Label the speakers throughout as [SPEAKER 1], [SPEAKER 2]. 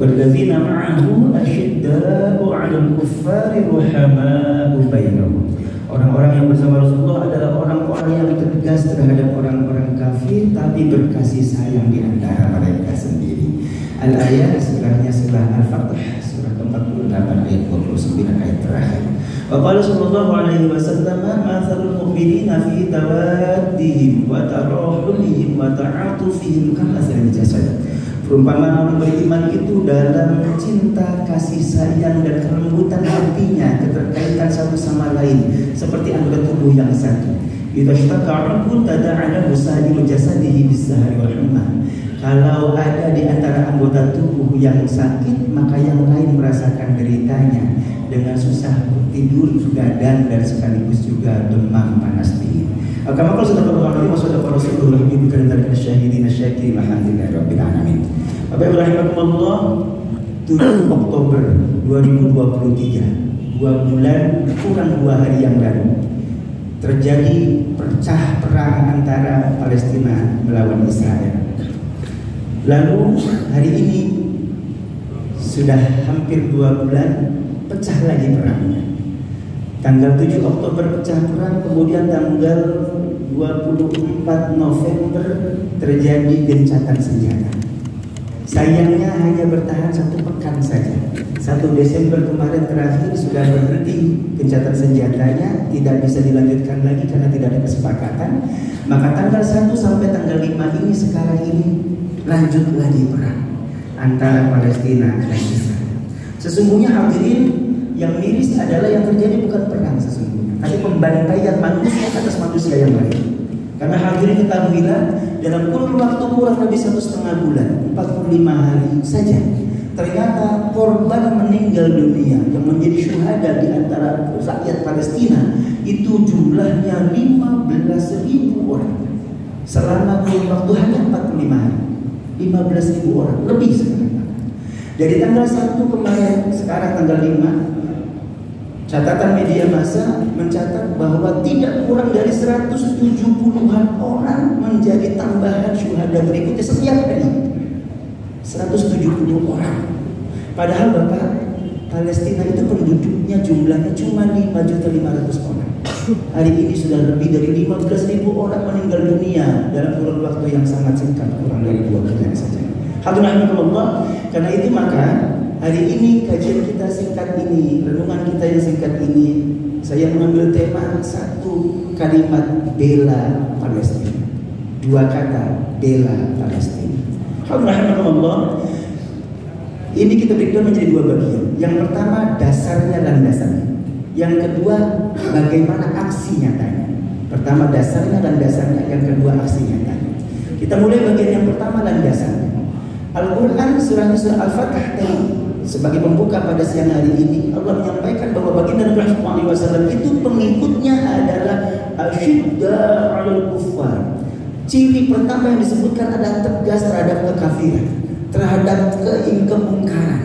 [SPEAKER 1] walladzina ma'ahu asyidda'u 'alal kuffari ruhama'u bainahum. Orang-orang yang bersama Rasulullah adalah orang-orang yang tegas terhadap orang-orang kafir tapi berkasih sayang di antara mereka sendiri. Al-ayat surahnya surah Al-Fatih surah ke-48 ayat 29 ayat terakhir. Wa qala sallallahu alaihi wasallam mathalul mu'minina fi tawaddihim wa tarahumihim wa ta'atufihim kamathali jasad. Perumpamaan orang beriman itu dalam cinta, kasih sayang dan kelembutan hatinya, keterkaitan satu sama lain seperti anggota tubuh yang satu. Idza ishtaka 'udhun tada'ala sa'iru jasadihi bis-sahri wal humma. Kalau ada di antara anggota tubuh yang sakit, maka yang lain merasakan deritanya dengan susah tidur juga dan sekaligus juga demam panas dingin. Kama qala sallallahu alaihi wasallam wa rasulullah bikan dari syahidin syakirin alhamdulillahi rabbil alamin. Bapak Ibu rahimakumullah, 7 Oktober 2023, 2 bulan kurang 2 hari yang lalu terjadi pecah perang antara Palestina melawan Israel. Lalu hari ini sudah hampir 2 bulan pecah lagi perangnya. Tanggal 7 Oktober pecah perang, kemudian tanggal 24 November terjadi gencatan senjata. Sayangnya hanya bertahan 1 pekan saja. 1 Desember kemarin terakhir sudah berhenti gencatan senjatanya, tidak bisa dilanjutkan lagi karena tidak ada kesepakatan. Maka tanggal 1 sampai tanggal 5 ini sekarang ini lanjut lagi perang antara Palestina dan Israel. Sesungguhnya hadirin, yang miris adalah yang terjadi bukan perang sesungguhnya, tapi pembantaian manusia atas manusia yang lain. Karena hadirin ketahuilah, dalam kurun waktu kurang lebih 1,5 bulan, 45 hari saja, ternyata korban meninggal dunia yang menjadi syuhada di antara rakyat Palestina itu jumlahnya 15.000 orang selama kurun waktu hanya 45 hari. 15.000 orang lebih sekarang. Dari tanggal 1 kemarin, sekarang tanggal 5, catatan media massa mencatat bahwa tidak kurang dari 170-an orang menjadi tambahan syuhada berikutnya setiap hari. 170 orang. Padahal Bapak, Palestina itu penduduknya jumlahnya cuma 5.500.000 orang. Hari ini sudah lebih dari 15.000 orang meninggal dunia dalam kurun waktu yang sangat singkat, kurang dari 2 bulan saja. Hadirin Allah, karena itu maka hari ini kajian kita singkat ini, renungan kita yang singkat ini, saya mengambil tema 1 kalimat bela Palestina, 2 kata bela Palestina. Hadirin Allah, ini kita berikan menjadi 2 bagian. Yang pertama dasarnya dan landasannya. Yang kedua bagaimana aksi nyatanya. Pertama dasarnya dan landasannya, yang kedua aksi nyatanya. Kita mulai bagian yang pertama landasannya. Al-Quran surah Al-Fatih tadi sebagai pembuka pada siang hari ini, Allah menyampaikan bahwa baginda Nabi Muhammad SAW itu pengikutnya adalah asyidda'u 'alal kuffar. Ciri pertama yang disebutkan adalah tegas terhadap kekafiran, terhadap kemungkaran,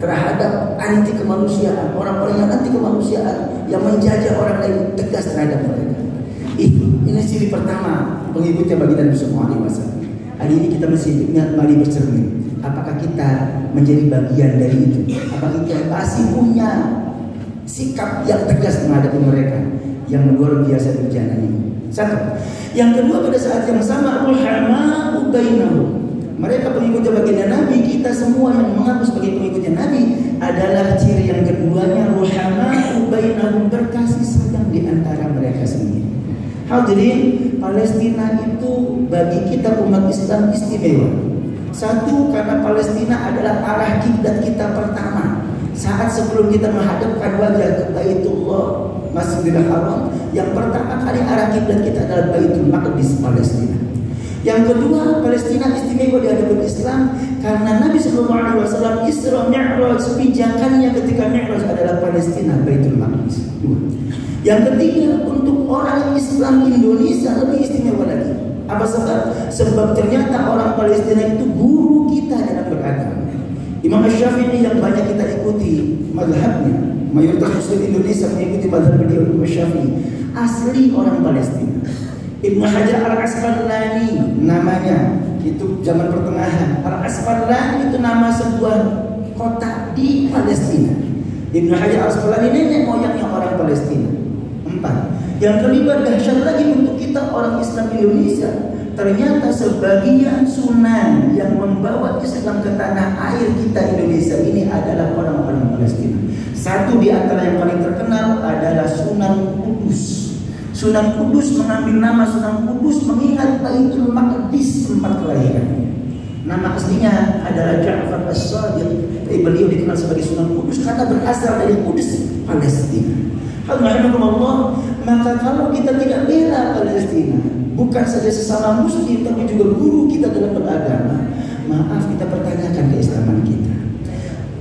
[SPEAKER 1] terhadap anti kemanusiaan, orang-orang yang anti kemanusiaan, yang menjajah orang lain, tegas terhadap mereka. Ini ciri pertama pengikutnya baginda Nabi SAW. Hari ini kita mari bercermin, apakah kita menjadi bagian dari itu? Apakah kita masih punya sikap yang tegas menghadapi mereka yang luar biasa berjalan ini? 1. Yang kedua, pada saat yang sama ruhama'u bainahum. Mereka pengikutnya baginda Nabi, kita semua yang mengaku sebagai pengikutnya Nabi adalah ciri yang keduanya ruhama'u bainahum, berkasih sayang di antara mereka sendiri. Hadirin, Palestina itu bagi kita umat Islam istimewa. 1, karena Palestina adalah arah kiblat kita pertama. Saat sebelum kita menghadapkan wajah ke Baitullah Masjidil Haram, yang pertama kali arah kiblat kita adalah Baitul Maqdis, Palestina. Yang kedua, Palestina istimewa di hadapan Islam karena Nabi SAW Isra Mi'raj, pijakannya ketika Mi'raj adalah Palestina, Baitul Maqdis. 2. Yang ketiga, untuk orang Islam Indonesia lebih istimewa lagi. Apa sebab? Sebab ternyata orang Palestina itu guru kita dalam beragama. Imam Syafi'i yang banyak kita ikuti mazhabnya, mayoritas Muslim Indonesia mengikuti mazhab beliau, Imam Syafi'i asli orang Palestina. Ibnu Hajar Al-Asqalani namanya, itu zaman pertengahan. Al-Asqalani itu nama sebuah kota di Palestina. Ibnu Hajar Al-Asqalani nenek moyangnya orang Palestina. 4. Yang kelima, dahsyat lagi untuk kita orang Islam Indonesia. Ternyata sebagian sunan yang membawa Islam ke tanah air kita Indonesia ini adalah orang-orang Palestina. Satu di antara yang paling terkenal adalah Sunan Kudus. Sunan Kudus mengambil nama Sunan Kudus mengingat Baitul Maqdis, tempat kelahirannya. Nama aslinya adalah Ja'far As-Sadiq. Beliau dikenal sebagai Sunan Kudus karena berasal dari Kudus, Palestina. Alhamdulillah, maka kalau kita tidak bela Palestina, bukan saja sesama muslim tapi juga guru kita dalam beragama, maaf kita pertanyakan keislaman kita.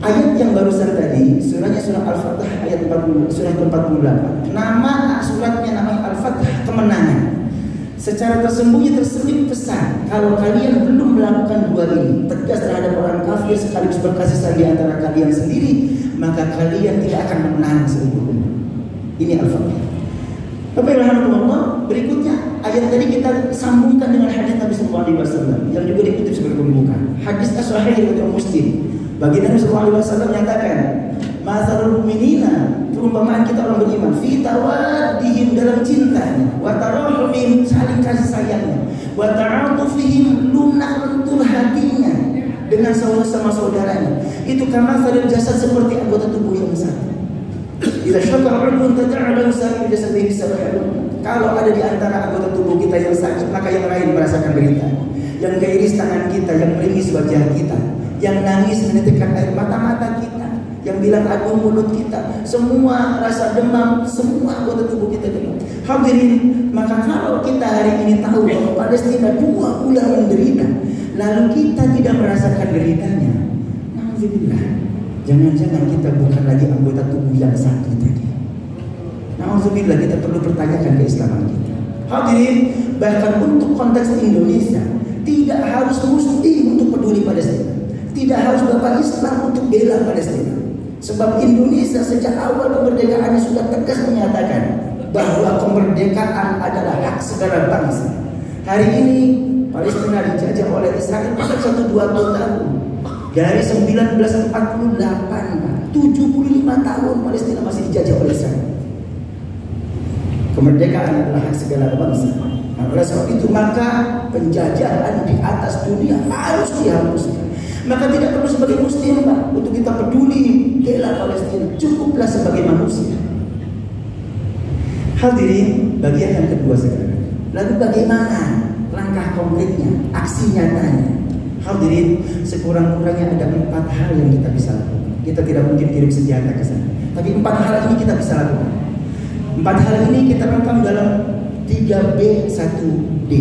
[SPEAKER 1] Ayat yang barusan tadi, surahnya surah Al-Fatah ayat 40, surah ke-48. Nama suratnya namanya Al-Fatah, kemenangan. Secara tersembunyi terselip pesan, kalau kalian belum melakukan dua ini, tegas terhadap orang kafir sekaligus berkasih sayang di antara kalian sendiri, maka kalian tidak akan menang seumur hidup. Ini Al-Fatah. Tapi alhamdulillah, berikutnya ayat tadi kita sambungkan dengan hadis Nabi sallallahu alaihi wasallam yang juga dikutip sebagai pembuka. Hadis as-sahih riwayat Muslim. Baginda Nabi sallallahu alaihi wasallam menyatakan, "Masalul mu'minina," perumpamaan kita orang beriman, "fi tawaddihim," dalam cintanya, "wa tarahumihim," saling kasih sayangnya, "wa ta'atufihim," lunak lentur hatinya dengan sama saudaranya. Itu kama saling jasad, seperti anggota tubuh yang satu. Bila syakar ulun tada'ala usahir jasadihi sabahun. Kalau ada di antara anggota tubuh kita yang sakit, maka yang lain merasakan derita. Yang gairis tangan kita, yang meringis wajah kita, yang nangis menitikkan air mata kita, yang bilang aduh mulut kita, semua rasa demam, semua anggota tubuh kita demam. Hadirin, maka kalau kita hari ini tahu bahwa Palestina 2 bulan menderita, lalu kita tidak merasakan deritanya, alhamdulillah, jangan-jangan kita bukan lagi anggota tubuh yang satu tadi. Alhamdulillah, kita perlu pertanyakan keislaman kita. Hadirin, bahkan untuk konteks Indonesia, tidak harus muslim untuk peduli Palestina, tidak harus Bapak Islam untuk bela Palestina. Sebab Indonesia sejak awal kemerdekaannya sudah tegas menyatakan bahwa kemerdekaan adalah hak segala bangsa. Hari ini Palestina dijajah oleh Israel pada 1-2 tahun. Dari 1948, 75 tahun Palestina masih dijajah oleh Israel. Kemerdekaan adalah hak segala bangsa. Nah, oleh sebab itu maka penjajahan di atas dunia harus dihapuskan. Maka tidak perlu sebagai muslim Pak untuk kita peduli bela Palestina, cukuplah sebagai manusia. Hadirin, bagian yang kedua sekarang. Lalu bagaimana langkah konkretnya, aksi nyatanya? Hadirin, sekurang-kurangnya ada 4 hal yang kita bisa lakukan. Kita tidak mungkin kirim senjata ke sana, tapi 4 hal ini kita bisa lakukan. 4 hal ini kita rekam dalam 3B1D.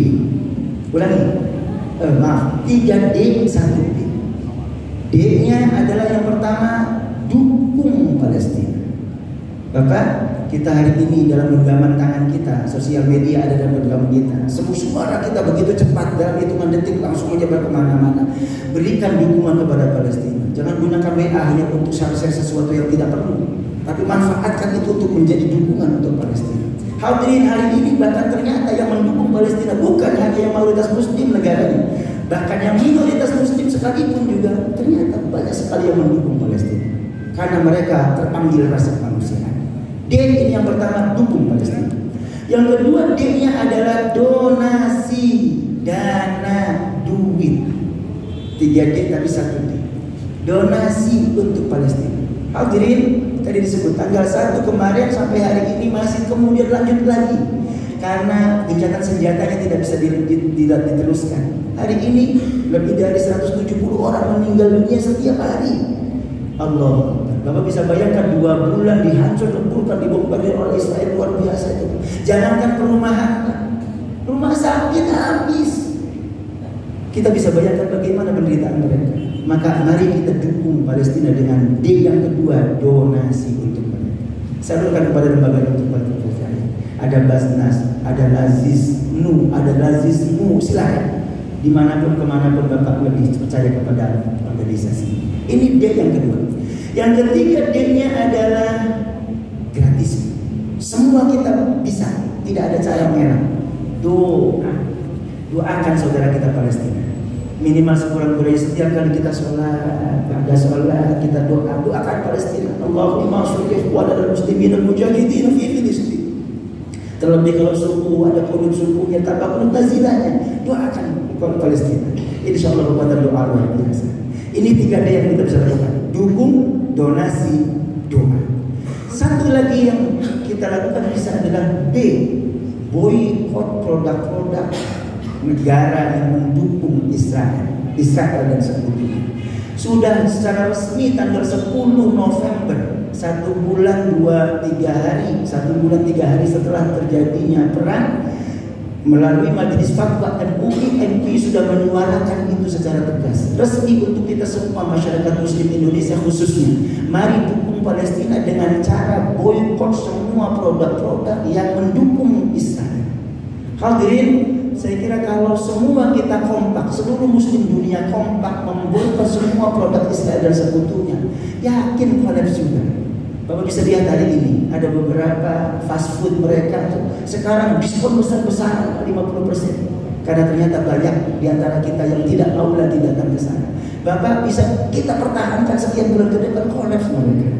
[SPEAKER 1] Ulangi, 3D1D. D-nya adalah yang pertama, dukung Palestina. Bapak, kita hari ini dalam genggaman tangan kita, sosial media ada dalam genggaman kita. Semua suara kita begitu cepat, dalam hitungan detik langsung menyebar kemana-mana. Berikan dukungan kepada Palestina. Jangan gunakan WA hanya untuk share sesuatu yang tidak perlu, tapi manfaatkan itu untuk menjadi dukungan untuk Palestina. Hadirin, hari ini bahkan ternyata yang mendukung Palestina bukan hanya yang mayoritas muslim negaranya, bahkan yang minoritas muslim sekalipun juga ternyata banyak sekali yang mendukung Palestina karena mereka terpanggil rasa kemanusiaan. D ini yang pertama, dukung Palestina. Yang kedua, D-nya adalah donasi, dana, duit. 3D tapi 1D. Donasi untuk Palestina. Hadirin, tadi disebut tanggal 1 kemarin sampai hari ini masih kemudian lanjut lagi karena gencatan senjatanya tidak bisa diteruskan. Hari ini lebih dari 170 orang meninggal dunia setiap hari. Allah, Bapak bisa bayangkan 2 bulan dihancur-leburkan, dibombardir oleh Israel, luar biasa itu. Jangankan perumahan, rumah sakit habis. Kita bisa bayangkan bagaimana penderitaan mereka. Maka mari kita dukung Palestina dengan D yang kedua, donasi untuk mereka. Salurkan kepada lembaga untuk bantu percaya. Ada Basnas, ada Lazisnu, ada Lazismu, silakan. Dimanapun kemanapun Bapak lebih percaya kepada organisasi. Ini D yang kedua. Yang ketiga, D-nya adalah gratis. Semua kita bisa, tidak ada cara merah. Doakan saudara kita Palestina. Minimal sekurang-kurangnya setiap kali kita sholat, ada sholat kita doakan Palestina. Allahumma sholli ala muslimin al-mujahidin fi Filistin. Terlebih kalau suku ada kunut sukunya, tanpa kunut nazilahnya, doakan Palestina. Insya Allah kekuatan doa luar biasa. Ini 3D yang kita bisa lakukan: dukung, donasi, doa. Satu lagi yang kita lakukan bisa adalah B, boykot produk-produk negara yang mendukung Israel dan sekutunya. Sudah secara resmi tanggal 10 November, 1 bulan 3 hari setelah terjadinya perang, melalui Majelis Fatwa MUI sudah menyuarakan itu secara tegas, resmi untuk kita semua masyarakat Muslim Indonesia khususnya. Mari dukung Palestina dengan cara boykot semua produk-produk yang mendukung Israel. Hadirin, saya kira kalau semua kita kompak, seluruh muslim dunia kompak memboikot semua produk Israel dan sekutunya, yakin kolaps juga. Bapak bisa lihat hari ini ada beberapa fast food mereka sekarang diskon besar-besaran 50%, karena ternyata banyak di antara kita yang tidak mau lagi datang ke sana. Bapak bisa kita pertahankan sekian bulan ke depan, kolaps mereka.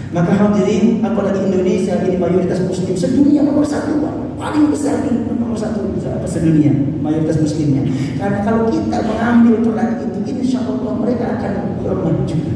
[SPEAKER 1] Maka hadirin, apalagi Indonesia ini mayoritas muslim sedunia, nomor 1, paling besar nomor 1 sedunia mayoritas muslimnya. Karena kalau kita mengambil peran itu, insya Allah mereka akan lemah juga.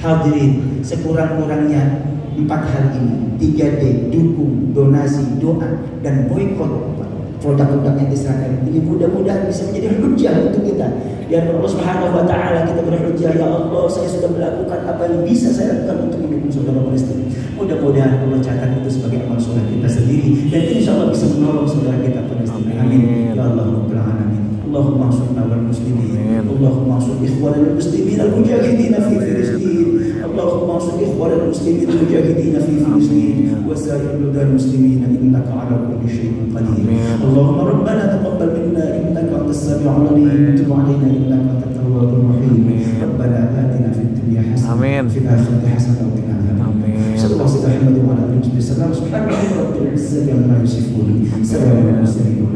[SPEAKER 1] Hadirin, sekurang-kurangnya 4 hal ini, 3D, dukung, donasi, doa, dan boykot produk-produknya Israel. Ini mudah-mudahan bisa menjadi hujah untuk kita. Ya Allah Subhanahu wa taala, kita berhujah, ya Allah, saya sudah melakukan apa yang bisa saya lakukan untuk mendukung saudara Palestina. Mudah-mudahan Allah catat itu sebagai amal soleh kita sendiri, dan insya Allah bisa menolong saudara kita Palestina. Amin. Ya Allah Rabbul alamin. Allahumma ansurna wal muslimin. Allahumma ansur ikhwanal muslimin al-mujahidin fi Filistin. Allahumma ansur ikhwanal muslimin al-mujahidin fi Filistin wa sa'ir bilad muslimin innaka 'ala kulli syai'in qadir. Allahumma rabbana taqabbal minna innaka antas sami'ul 'alim wa tub 'alaina innaka antat tawwabur rahim. Rabbana atina fid dunya hasanah wa fil akhirati hasanah wa qina adzabannar. Sallallahu alaihi wa sallam. Subhanallahi rabbil izzati amma yasifun. Salamun alal mursalin.